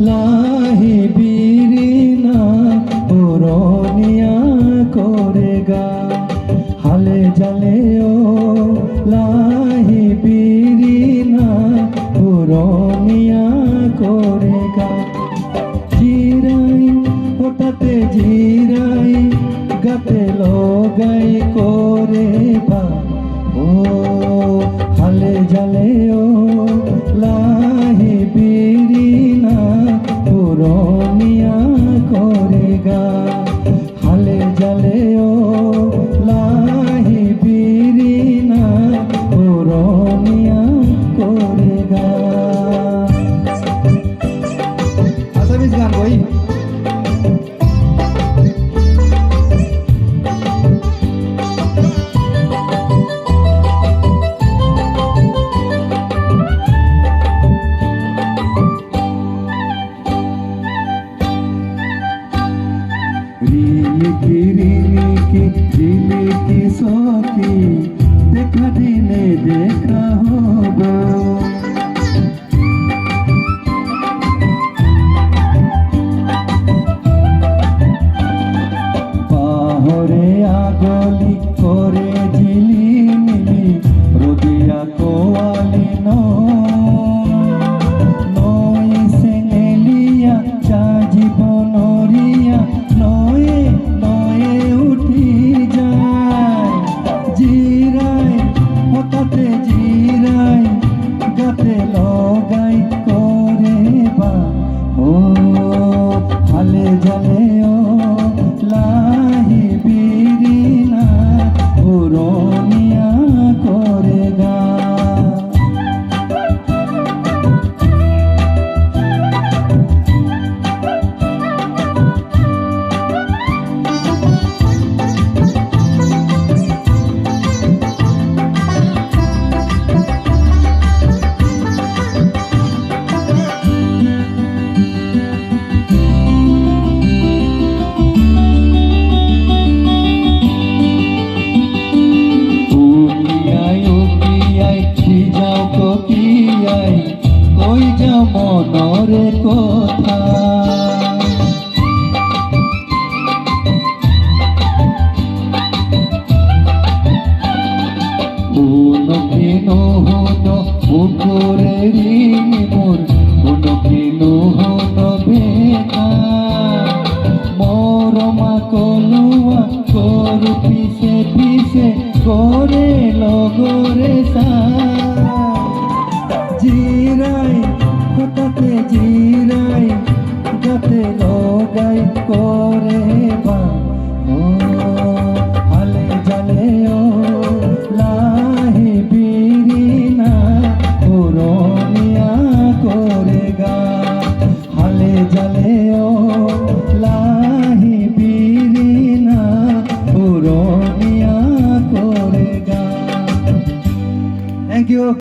লাহি বিরিনা পুরনিয়া করে গা হালে জালে ও লাহি বিরিনা পুরনিয়া করে গা জিরাই হঠাতে জিরাই গাতে লগাই করে বা ও হালে জালে ও লাহি বিরিনা পুরনিয়া করে গা হালে জালে ও লাহি বিরিনা পুরনিয়া করে গা। আসামিজ গান বই রিলিকি রিলিকি রিলিকি সখী দেখা দিনে দেখা হব পাহরে আগলি করে ঝিলি মিলি রদিয়া কোয়ালি নয় সেঙেলিয়া চা জীবনরিয়া নয়ে নয়ে উঠি যায় জিরাই হঠাতে জিরাই গাতে লগাই করে বা ও হালে জালে ও লাহি বিরিনা পুরনিয়া করে গা। কই যাও মনরে কথা কোনো কিনো হন উপরে মোর কোনো কিনো হন বেকা মরমা কলুয়া করু পিছে পিছে করে লগরে সা জিরাই হঠাতে জিরাই গাতে লগাই